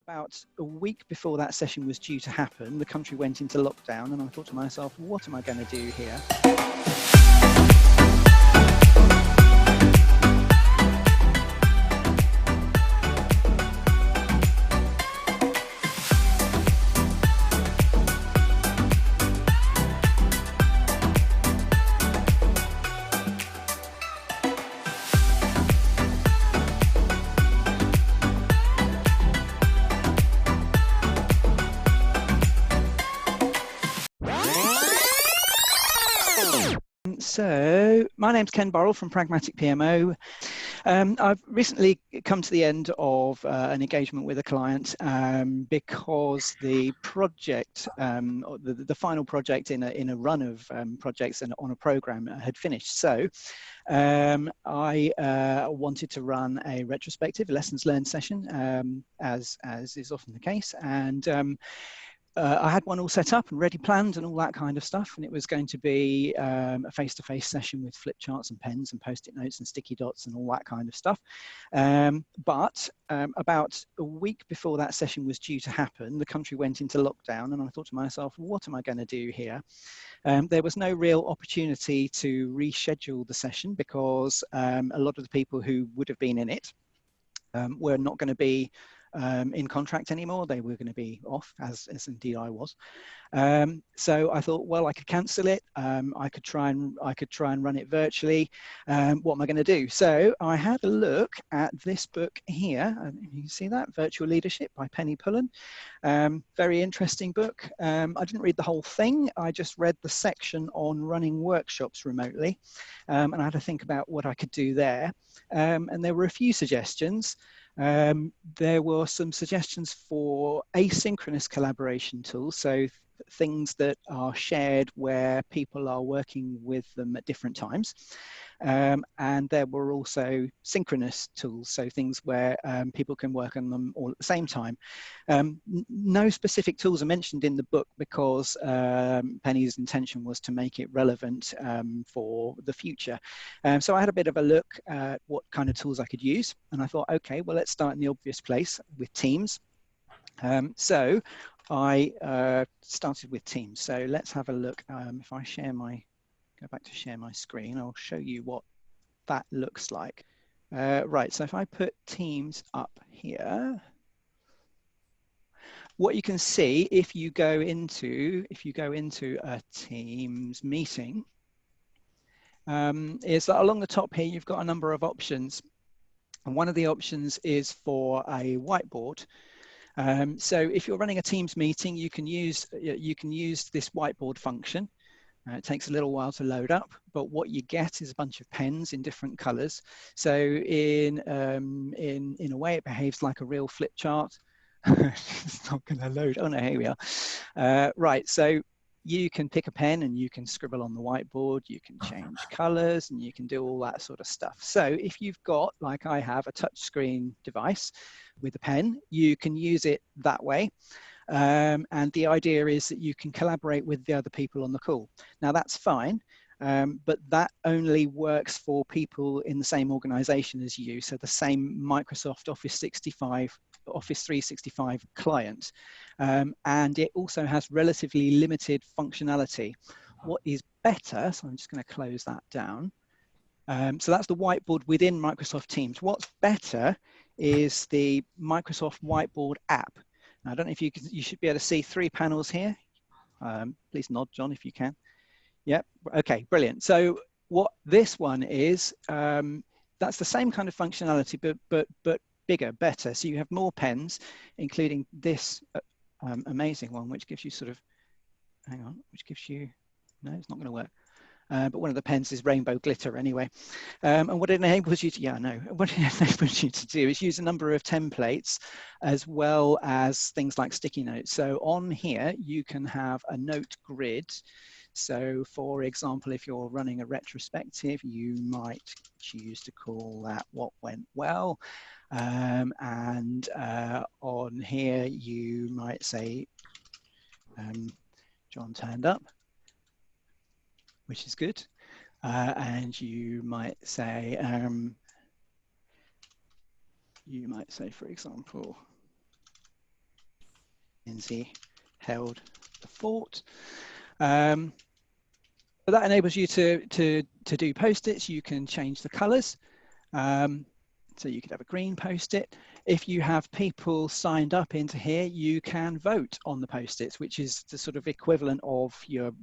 About a week before that session was due to happen, the country went into lockdown, and I thought to myself, what am I going to do here? So, my name's Ken Burrell from Pragmatic PMO. I've recently come to the end of an engagement with a client because the project, the final project in a run of projects and on a program had finished. So I wanted to run a retrospective, a lessons learned session, as is often the case, and I had one all set up and ready planned and all that kind of stuff, and it was going to be a face-to-face session with flip charts and pens and post-it notes and sticky dots and all that kind of stuff. But about a week before that session was due to happen, the country went into lockdown, and I thought to myself, what am I going to do here? There was no real opportunity to reschedule the session because a lot of the people who would have been in it were not going to be in contract anymore. They were going to be off, as indeed I was. So I thought, well, I could cancel it. I could try and run it virtually. What am I going to do? So I had a look at this book here. You can see that, Virtual Leadership by Penny Pullen. Very interesting book. I didn't read the whole thing. I just read the section on running workshops remotely, and I had to think about what I could do there. And there were a few suggestions. There were some suggestions for asynchronous collaboration tools, so things that are shared where people are working with them at different times. And there were also synchronous tools, so things where people can work on them all at the same time. No specific tools are mentioned in the book because Penny's intention was to make it relevant for the future. So I had a bit of a look at what kind of tools I could use, and I thought, okay, well, let's start in the obvious place with Teams. So I started with Teams. So let's have a look. If I go back to share my screen, I'll show you what that looks like. Right, so if I put Teams up here, what you can see if you go into a Teams meeting is that along the top here you've got a number of options, and one of the options is for a whiteboard. So if you're running a Teams meeting, you can use this whiteboard function. It takes a little while to load up, but what you get is a bunch of pens in different colors. So in a way, it behaves like a real flip chart. It's not going to load. Oh no, here we are. Right, so you can pick a pen and you can scribble on the whiteboard, you can change colors, and you can do all that sort of stuff. So if you've got, like I have, a touchscreen device with a pen, you can use it that way. And the idea is that you can collaborate with the other people on the call. Now that's fine, but that only works for people in the same organization as you, so the same Microsoft Office 365 client. And it also has relatively limited functionality. What is better, so I'm just going to close that down. So that's the whiteboard within Microsoft Teams. What's better is the Microsoft Whiteboard app. Now, I don't know if you should be able to see 3 panels here. Please nod, John, if you can. Yep, okay, brilliant. So what this one is, that's the same kind of functionality, but bigger, better. So you have more pens, including this amazing one, which gives you sort of, hang on, which gives you, no, it's not going to work. But one of the pens is rainbow glitter anyway. And what it enables you to, what it enables you to do is use a number of templates as well as things like sticky notes. So on here, you can have a note grid. So for example, if you're running a retrospective, you might choose to call that what went well. And on here, you might say, John turned up, which is good. And you might say, for example, Lindsay held the fort. But that enables you to do post-its. You can change the colors. So you could have a green post-it. If you have people signed up into here, you can vote on the post-its, which is the sort of equivalent of your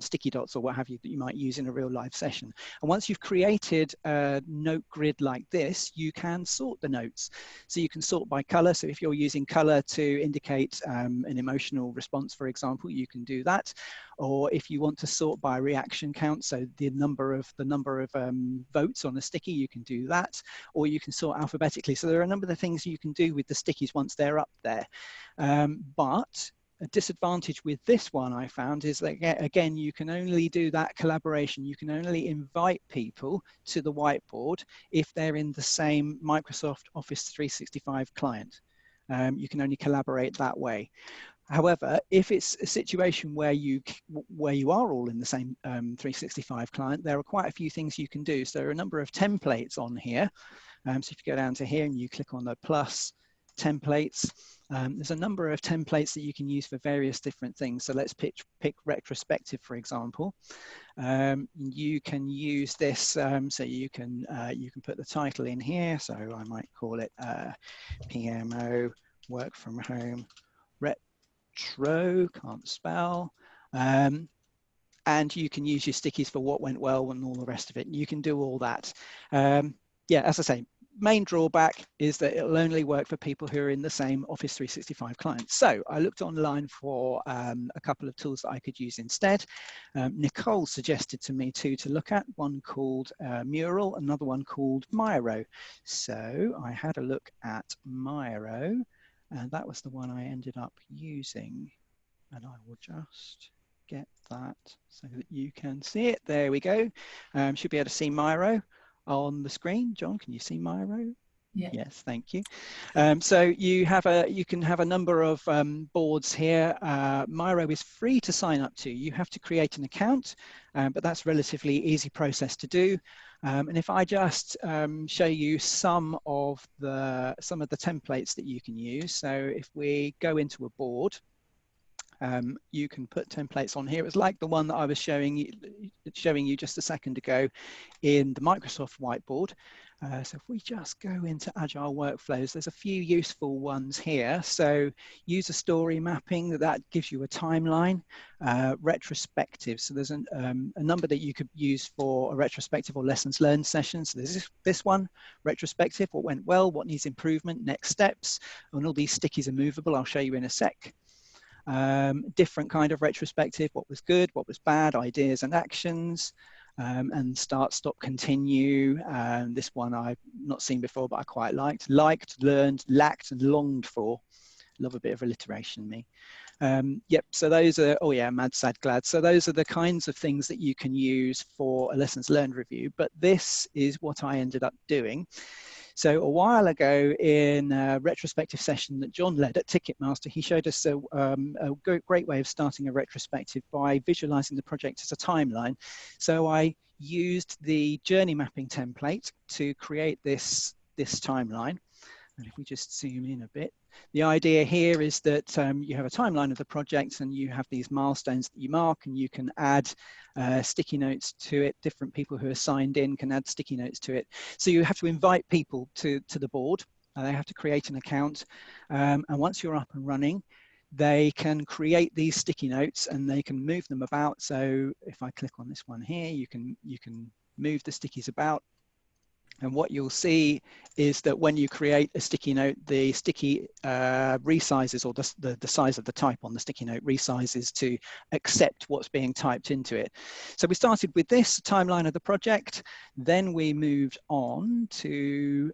sticky dots or what have you that you might use in a real live session. And once you've created a note grid like this, you can sort the notes. So you can sort by color. So if you're using color to indicate an emotional response, for example, you can do that. Or if you want to sort by reaction count, so the number of votes on a sticky, you can do that. Or you can sort alphabetically. So there are a number of things you can do with the stickies once they're up there. But a disadvantage with this one I found is that, again, you can only do that collaboration. You can only invite people to the whiteboard if they're in the same Microsoft Office 365 client. You can only collaborate that way. However, if it's a situation where you are all in the same 365 client, there are quite a few things you can do. So there are a number of templates on here. So if you go down to here and you click on the plus templates, there's a number of templates that you can use for various different things. So let's pick retrospective, for example. You can use this, so you can put the title in here. So I might call it PMO work from home retro, can't spell. And you can use your stickies for what went well and all the rest of it. You can do all that. Yeah, as I say, main drawback is that it'll only work for people who are in the same Office 365 client. So I looked online for a couple of tools that I could use instead. Nicole suggested to me two to look at, one called Mural, another one called Miro. So I had a look at Miro, and that was the one I ended up using. And I will just get that so that you can see it. There we go. Should be able to see Miro on the screen. John, can you see Miro? Yeah. Yes, thank you. So you can have a number of boards here. Miro is free to sign up to. You have to create an account, but that's a relatively easy process to do. And if I just show you some of the templates that you can use. So if we go into a board, you can put templates on here. It's like the one that I was showing you just a second ago in the Microsoft Whiteboard. So if we just go into Agile Workflows, there's a few useful ones here. So user story mapping, that gives you a timeline. Retrospective, so there's a number that you could use for a retrospective or lessons learned session. So there's this one, retrospective, what went well, what needs improvement, next steps, and all these stickies are movable. I'll show you in a sec. Different kind of retrospective, what was good, what was bad, ideas and actions, and start, stop, continue. This one I've not seen before, but I quite liked, learned, lacked, and longed for. Love a bit of alliteration, me. Yep, so those are, oh yeah, mad, sad, glad. So those are the kinds of things that you can use for a lessons learned review, but this is what I ended up doing. So a while ago in a retrospective session that John led at Ticketmaster, he showed us a great way of starting a retrospective by visualizing the project as a timeline. So I used the journey mapping template to create this timeline. And if we just zoom in a bit, the idea here is that you have a timeline of the project and you have these milestones that you mark, and you can add sticky notes to it. Different people who are signed in can add sticky notes to it. So you have to invite people to the board. They have to create an account. And once you're up and running, they can create these sticky notes and they can move them about. So if I click on this one here, you can move the stickies about. And what you'll see is that when you create a sticky note, the sticky resizes, or the size of the type on the sticky note resizes to accept what's being typed into it. So we started with this timeline of the project. Then we moved on to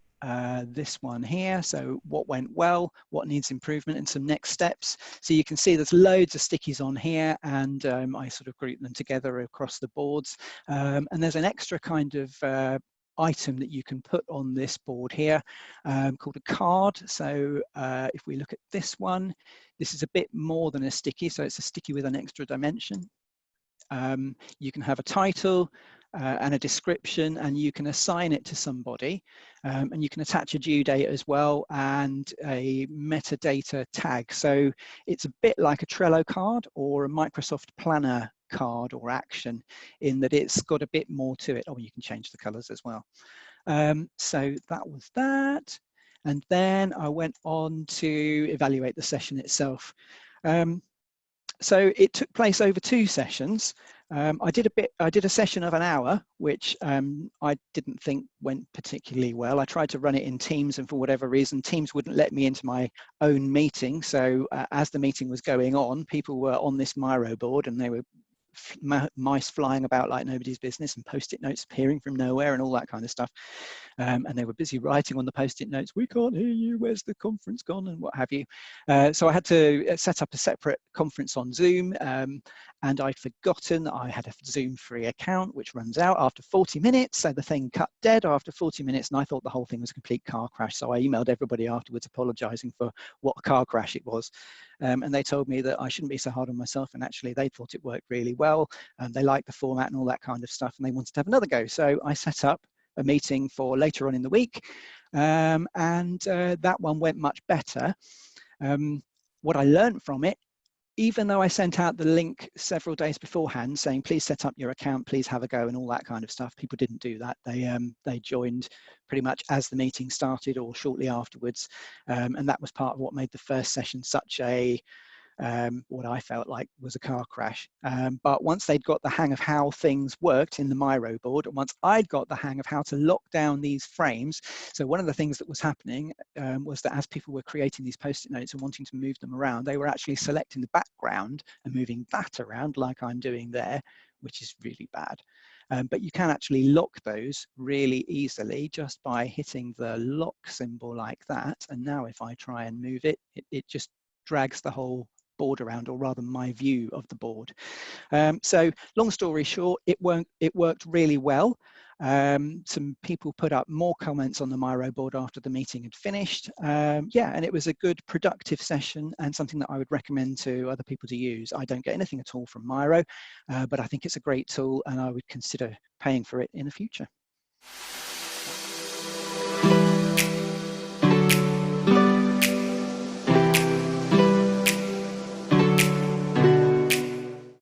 this one here. So what went well, what needs improvement, and some next steps. So you can see there's loads of stickies on here, and I sort of group them together across the boards. And there's an extra kind of item that you can put on this board here called a card. So if we look at this one, this is a bit more than a sticky, so it's a sticky with an extra dimension. You can have a title, and a description, and you can assign it to somebody, and you can attach a due date as well and a metadata tag. So it's a bit like a Trello card or a Microsoft Planner card or action, in that it's got a bit more to it. Oh, you can change the colors as well. So that was that. And then I went on to evaluate the session itself. So it took place over 2 sessions. I did a session of an hour, which I didn't think went particularly well. I tried to run it in Teams, and for whatever reason, Teams wouldn't let me into my own meeting. So as the meeting was going on, people were on this Miro board, and they were mice flying about like nobody's business, and post-it notes appearing from nowhere and all that kind of stuff. And they were busy writing on the post-it notes, "We can't hear you, where's the conference gone?" and what have you. So I had to set up a separate conference on Zoom, and I'd forgotten that I had a Zoom free account, which runs out after 40 minutes. So the thing cut dead after 40 minutes, and I thought the whole thing was a complete car crash. So I emailed everybody afterwards apologizing for what a car crash it was. And they told me that I shouldn't be so hard on myself, and actually they thought it worked really well, and they liked the format and all that kind of stuff, and they wanted to have another go. So I set up a meeting for later on in the week, and that one went much better. What I learned from it, even though I sent out the link several days beforehand saying, please set up your account, please have a go, and all that kind of stuff, people didn't do that. They joined pretty much as the meeting started or shortly afterwards, and that was part of what made the first session such a what I felt like was a car crash. But once they'd got the hang of how things worked in the Miro board, and once I'd got the hang of how to lock down these frames, so one of the things that was happening was that as people were creating these post-it notes and wanting to move them around, they were actually selecting the background and moving that around like I'm doing there, which is really bad. But you can actually lock those really easily just by hitting the lock symbol like that. And now if I try and move it, it just drags the whole board around, or rather my view of the board. So long story short, it worked really well. Some people put up more comments on the Miro board after the meeting had finished. Yeah, and it was a good productive session, and something that I would recommend to other people to use. I don't get anything at all from Miro, but I think it's a great tool, and I would consider paying for it in the future.